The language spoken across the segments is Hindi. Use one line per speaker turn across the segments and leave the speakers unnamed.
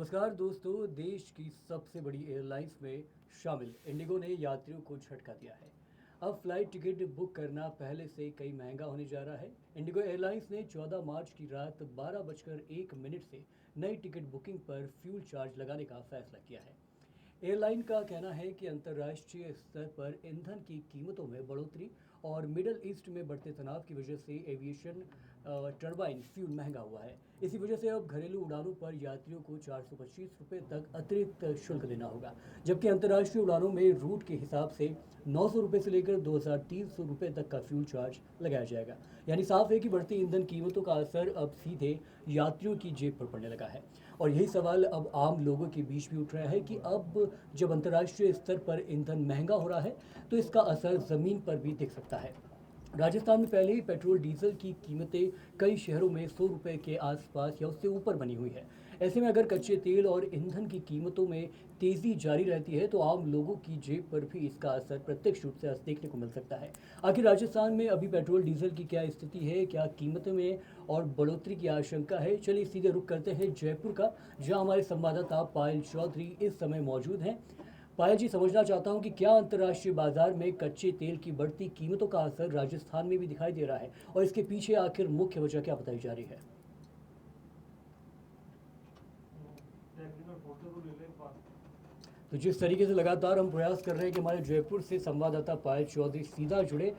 नमस्कार दोस्तों। देश की सबसे बड़ी एयरलाइंस में शामिल इंडिगो ने यात्रियों को झटका दिया है। अब फ्लाइट टिकट बुक करना पहले से कई महंगा होने जा रहा है। इंडिगो एयरलाइंस ने 14 मार्च की रात 12 बजकर 1 मिनट से नई टिकट बुकिंग पर फ्यूल चार्ज लगाने का फैसला किया है। एयरलाइन का कहना है कि अंतर्राष्ट्रीय स्तर पर ईंधन की कीमतों में बढ़ोतरी और मिडल ईस्ट में बढ़ते तनाव की वजह से एविएशन टर्बाइन फ्यूल महंगा हुआ है। इसी वजह से अब घरेलू उड़ानों पर यात्रियों को 425 रुपये तक अतिरिक्त शुल्क देना होगा, जबकि अंतर्राष्ट्रीय उड़ानों में रूट के हिसाब से 900 रुपये से लेकर 2300 रुपये तक का फ्यूल चार्ज लगाया जाएगा। यानी साफ है कि बढ़ती ईंधन कीमतों का असर अब सीधे यात्रियों की जेब पर पड़ने लगा है। और यही सवाल अब आम लोगों के बीच भी उठ रहा है कि अब जब अंतर्राष्ट्रीय स्तर पर ईंधन महंगा हो रहा है तो इसका असर ज़मीन पर भी दिख सकता है। राजस्थान में पहले ही पेट्रोल डीजल की कीमतें कई शहरों में 100 रुपये के आसपास या उससे ऊपर बनी हुई है। ऐसे में अगर कच्चे तेल और ईंधन की कीमतों में तेज़ी जारी रहती है तो आम लोगों की जेब पर भी इसका असर प्रत्यक्ष रूप से देखने को मिल सकता है। आखिर राजस्थान में अभी पेट्रोल डीजल की क्या स्थिति है, क्या कीमतों में और बढ़ोतरी की आशंका है? चलिए सीधे रुख करते हैं जयपुर का, जहां हमारे संवाददाता पायल चौधरी इस समय मौजूद हैं। पायल जी, समझना चाहता हूं कि क्या अंतर्राष्ट्रीय बाजार में कच्चे तेल की बढ़ती कीमतों का असर राजस्थान में भी दिखाई दे रहा है, और इसके पीछे आखिर मुख्य वजह क्या बताई जा रही है? तो जिस तरीके से लगातार हम प्रयास कर रहे हैं कि हमारे जयपुर से संवाददाता पायल चौधरी सीधा जुड़े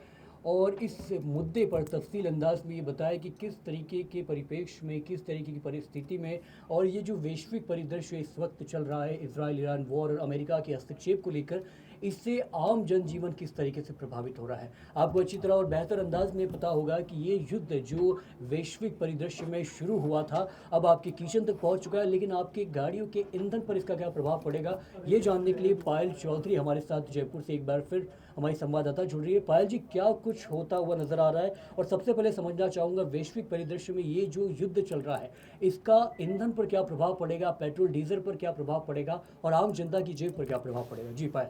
और इस मुद्दे पर तफसील अंदाज में ये बताया कि किस तरीके के परिप्रेक्ष्य में, किस तरीके की परिस्थिति में, और ये जो वैश्विक परिदृश्य इस वक्त चल रहा है इजराइल ईरान वॉर और अमेरिका के हस्तक्षेप को लेकर, इससे आम जनजीवन किस तरीके से प्रभावित हो रहा है। आपको अच्छी तरह और बेहतर अंदाज में पता होगा कि ये युद्ध जो वैश्विक परिदृश्य में शुरू हुआ था अब आपके किचन तक पहुंच चुका है, लेकिन आपकी गाड़ियों के ईंधन पर इसका क्या प्रभाव पड़ेगा, ये जानने के लिए पायल चौधरी हमारे साथ जयपुर से एक बार फिर हमारी संवाददाता जुड़ रही है। पायल जी, क्या कुछ होता हुआ नजर आ रहा है? और सबसे पहले समझना चाहूँगा, वैश्विक परिदृश्य में ये जो युद्ध चल रहा है इसका ईंधन पर क्या प्रभाव पड़ेगा, पेट्रोल डीजल पर क्या प्रभाव पड़ेगा और आम जनता की जेब पर क्या प्रभाव पड़ेगा? जी पायल।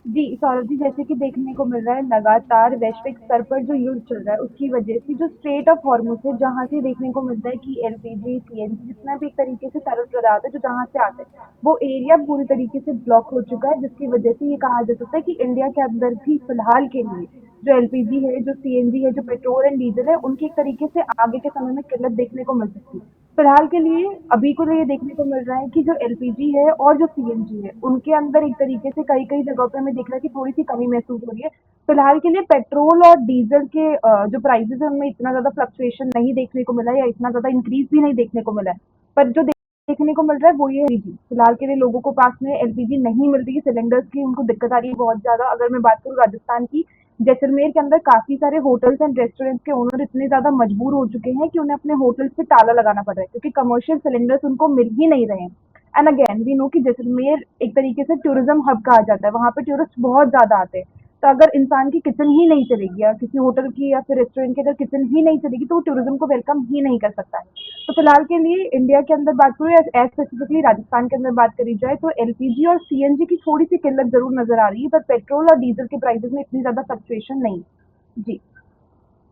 जी, सौरभ जी, जैसे कि देखने को मिल रहा है लगातार वैश्विक स्तर पर जो युद्ध चल रहा है उसकी वजह से जो स्ट्रेट ऑफ हॉर्मुज है जहाँ से देखने को मिलता है कि एलपीजी सीएनजी जितना भी एक तरीके से तरल पदार्थ है जो जहाँ से आते हैं वो एरिया पूरी तरीके से ब्लॉक हो चुका है, जिसकी वजह से ये कहा जा सकता है कि इंडिया के अंदर भी फिलहाल के लिए जो एलपीजी है, जो सीएनजी है, जो पेट्रोल एंड डीजल है, उनकी एक तरीके से आगे के समय में किल्लत देखने को मिल सकती है। फिलहाल के लिए अभी को लिए देखने को मिल रहा है कि जो एलपीजी है और जो सीएनजी है उनके अंदर एक तरीके से कई कई जगहों पे हमें दिख रहा है कि थोड़ी सी कमी महसूस हो रही है। फिलहाल के लिए पेट्रोल और डीजल के जो प्राइसेस है उनमें इतना ज्यादा फ्लक्चुएशन नहीं देखने को मिला है या इतना ज्यादा इंक्रीज भी नहीं देखने को मिला है। पर जो देखने को मिल रहा है वो ये है एलपीजी, फिलहाल के लिए लोगों को पास में एलपीजी नहीं मिल रही है, सिलेंडर्स की उनको दिक्कत आ रही है बहुत ज्यादा। अगर मैं बात करूँ राजस्थान की, जैसलमेर के अंदर काफी सारे होटल्स एंड रेस्टोरेंट्स के ओनर इतने ज्यादा मजबूर हो चुके हैं कि उन्हें अपने होटल्स पे ताला लगाना पड़ रहा है क्योंकि कमर्शियल सिलेंडर्स उनको मिल ही नहीं रहे हैं। एंड अगेन वी नो कि जैसलमेर एक तरीके से टूरिज्म हब कहा जाता है, वहां पे टूरिस्ट बहुत ज्यादा आते हैं। तो अगर इंसान की किचन ही नहीं चलेगी या किसी होटल की या फिर रेस्टोरेंट की अगर किचन ही नहीं चलेगी तो वो टूरिज्म को वेलकम ही नहीं कर सकता है। तो फिलहाल के लिए इंडिया के अंदर बात करूँ या एज स्पेसिफिकली राजस्थान के अंदर बात करी जाए तो एलपीजी और सीएनजी की थोड़ी सी किल्लत जरूर नजर आ रही है, पर पेट्रोल और डीजल के प्राइसेस में इतनी ज्यादा फ्लक्चुएशन नहीं। जी।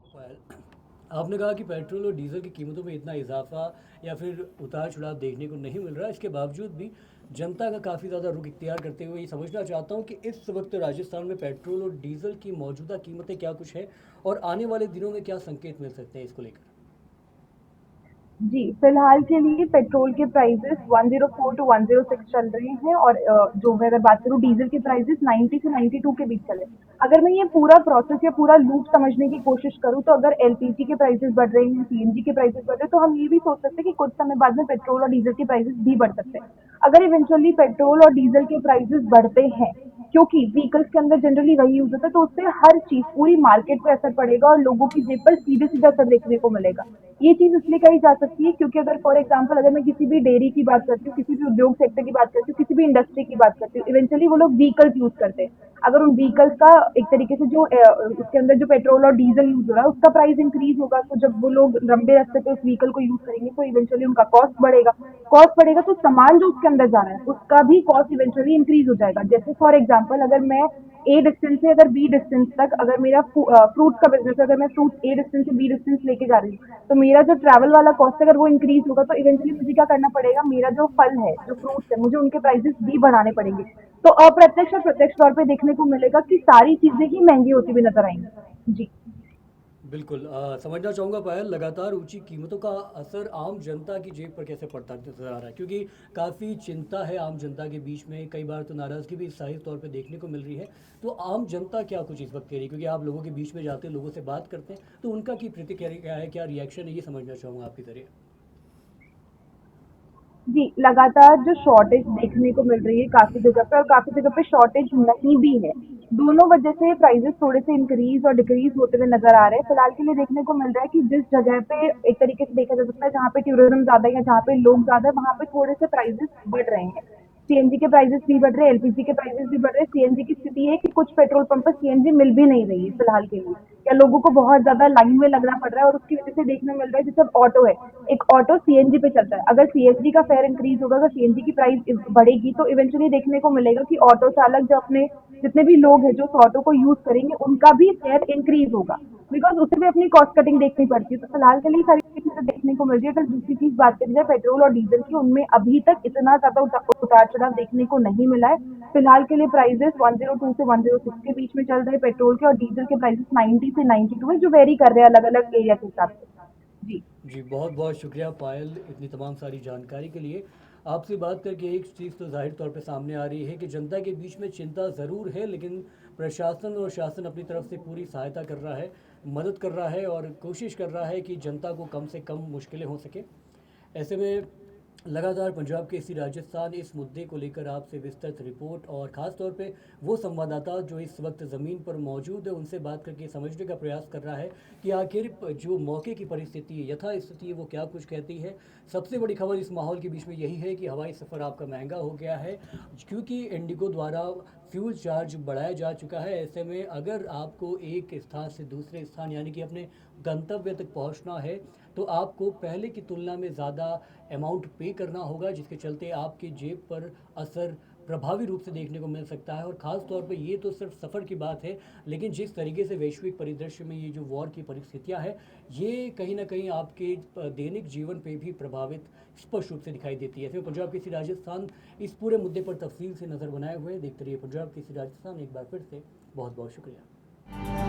पायल, आपने कहा कि पेट्रोल और डीजल की कीमतों में इतना इजाफा या फिर उतार चढ़ाव देखने को नहीं मिल रहा है, इसके बावजूद भी जनता का काफ़ी ज़्यादा रुख इख्तियार करते हुए ये समझना चाहता हूँ कि इस वक्त राजस्थान में पेट्रोल और डीजल की मौजूदा कीमतें क्या कुछ है और आने वाले दिनों में क्या संकेत मिल सकते हैं इसको लेकर?
जी, फिलहाल के लिए पेट्रोल के प्राइसेस 104 टू 106 चल रहे हैं और जो मैं अगर बात करूँ डीजल के प्राइसेस 90 से 92 के बीच चले। अगर मैं ये पूरा प्रोसेस या पूरा लूप समझने की कोशिश करूँ तो अगर एलपीजी के प्राइसेस बढ़ रहे हैं, सीएनजी के प्राइसेस बढ़ रहे हैं, तो हम ये भी सोच सकते हैं कि कुछ समय बाद में पेट्रोल और डीजल के प्राइसेस भी बढ़ सकते हैं। अगर इवेंचुअली पेट्रोल और डीजल के प्राइसेस बढ़ते हैं, क्योंकि व्हीकल्स के अंदर जनरली वही यूज होता है, तो उससे हर चीज पूरी मार्केट पे असर पड़ेगा और लोगों की जेब पर सीधे सीधा असर देखने को मिलेगा। ये चीज इसलिए कही जा सकती है क्योंकि अगर फॉर एग्जांपल अगर मैं किसी भी डेयरी की बात करती हूँ, किसी भी उद्योग सेक्टर की बात करती हूँ, किसी भी इंडस्ट्री की बात करती हूँ, इवेंचुअली वो लोग व्हीकल्स यूज करते हैं। अगर उन व्हीकल्स का एक तरीके से जो उसके अंदर जो पेट्रोल और डीजल यूज हो रहा है उसका प्राइस इंक्रीज होगा, तो जब वो लोग लंबे रास्ते पे उस व्हीकल को यूज करेंगे तो इवेंचुअली उनका कॉस्ट बढ़ेगा। कॉस्ट बढ़ेगा तो सामान जो उसके अंदर जा रहा है उसका भी कॉस्ट इवेंचुअली इंक्रीज हो जाएगा। जैसे फॉर एग्जांपल अगर मैं ए डिस्टेंस से अगर बी डिस्टेंस तक अगर मेरा फ्रूट्स का बिजनेस है, अगर मैं फ्रूट्स ए डिस्टेंस से बी डिस्टेंस लेके जा रही हूँ, तो मेरा जो ट्रैवल वाला कॉस्ट है अगर वो इंक्रीज होगा तो इवेंचुअली मुझे क्या करना पड़ेगा, मेरा जो फल है, जो फ्रूट्स है, मुझे उनके प्राइसेस भी बढ़ाने पड़ेंगे। तो अप्रत्यक्ष और प्रत्यक्ष तौर पे देखने को मिलेगा कि सारी चीजें ही महंगी होती हुई नजर आएंगी। जी।
बिल्कुल समझना चाहूँगा पायल, लगातार ऊंची कीमतों का असर आम जनता की जेब पर कैसे पड़ता नजर आ रहा है, क्योंकि काफ़ी चिंता है आम जनता के बीच में, कई बार तो नाराज़गी भी जाहिर तौर पे देखने को मिल रही है। तो आम जनता क्या कुछ इस वक्त कह रही है, क्योंकि आप लोगों के बीच में जाते हैं, लोगों से बात करते हैं, तो उनका की प्रतिक्रिया क्या है, क्या रिएक्शन है, ये समझना चाहूँगा आपके जरिए।
जी, लगातार जो शॉर्टेज देखने को मिल रही है काफ़ी जगह पे और काफ़ी जगह पे शॉर्टेज नहीं भी है। दोनों वजह से प्राइसेस थोड़े से इंक्रीज़ और डिक्रीज़ होते हुए नज़र आ रहे हैं। फिलहाल के लिए देखने को मिल रहा है कि जिस जगह पे एक तरीके से देखा जा सकता है जहाँ पे टूरिज़्म ज़्यादा है या जहाँ पे लोग ज़्यादा है, वहाँ पे थोड़े से प्राइसेस बढ़ रहे हैं। सीएनजी के प्राइसेस भी बढ़ रहे हैं, एलपीजी के प्राइसेस भी बढ़ रहे हैं। सीएनजी की स्थिति है कि कुछ पेट्रोल पंप पर सीएनजी मिल भी नहीं रही है फिलहाल के लिए, या लोगों को बहुत ज़्यादा लाइन में लगना पड़ रहा है और उसकी वजह से देखने को मिल रहा है जैसे अब ऑटो है, एक ऑटो सीएनजी पे चलता है, अगर सीएनजी का फेयर इंक्रीज होगा, अगर सीएनजी की प्राइस बढ़ेगी तो इवेंचुअली देखने को मिलेगा कि ऑटो चालक जो अपने जितने भी लोग हैं जो उस ऑटो को यूज करेंगे उनका भी फेयर इंक्रीज होगा, बिकॉज उसे भी अपनी कॉस्ट कटिंग देखनी पड़ती है। तो फिलहाल के लिए सारी चीजें देखने को मिल रही है। अगर दूसरी चीज बात करी जाए पेट्रोल और डीजल की, उनमें अभी तक इतना ज्यादा उतार चढ़ाव देखने को नहीं मिला है। फिलहाल के लिए प्राइसेस 102 से 106 के बीच में चल रहे हैं पेट्रोल के, और डीजल के प्राइसेस 90 से 92 है, जो वेरी कर रहे हैं अलग अलग एरिया के हिसाब से। जी।
जी, बहुत बहुत शुक्रिया पायल, इतनी तमाम सारी जानकारी के लिए। आपसे बात करके एक चीज़ तो ज़ाहिर तौर पे सामने आ रही है कि जनता के बीच में चिंता ज़रूर है, लेकिन प्रशासन और शासन अपनी तरफ से पूरी सहायता कर रहा है, मदद कर रहा है और कोशिश कर रहा है कि जनता को कम से कम मुश्किलें हो सके। ऐसे में लगातार पंजाब के इसी राजस्थान इस मुद्दे को लेकर आपसे विस्तृत रिपोर्ट और ख़ास तौर पे वो संवाददाता जो इस वक्त ज़मीन पर मौजूद है उनसे बात करके समझने का प्रयास कर रहा है कि आखिर जो मौके की परिस्थिति है, यथा स्थिति है, वो क्या कुछ कहती है। सबसे बड़ी खबर इस माहौल के बीच में यही है कि हवाई सफ़र आपका महंगा हो गया है, क्योंकि इंडिगो द्वारा फ्यूल चार्ज बढ़ाया जा चुका है। ऐसे में अगर आपको एक स्थान से दूसरे स्थान यानी कि अपने गंतव्य तक पहुंचना है, तो आपको पहले की तुलना में ज़्यादा अमाउंट पे करना होगा, जिसके चलते आपकी जेब पर असर प्रभावी रूप से देखने को मिल सकता है। और ख़ास तौर पे ये तो सिर्फ सफ़र की बात है, लेकिन जिस तरीके से वैश्विक परिदृश्य में ये जो वॉर की परिस्थितियां हैं, ये कहीं ना कहीं आपके दैनिक जीवन पे भी प्रभावित स्पष्ट रूप से दिखाई देती है। फिर पंजाब केसरी राजस्थान इस पूरे मुद्दे पर तफसील से नज़र बनाए हुए देखते रहिए पंजाब केसरी राजस्थान। एक बार फिर से बहुत बहुत शुक्रिया।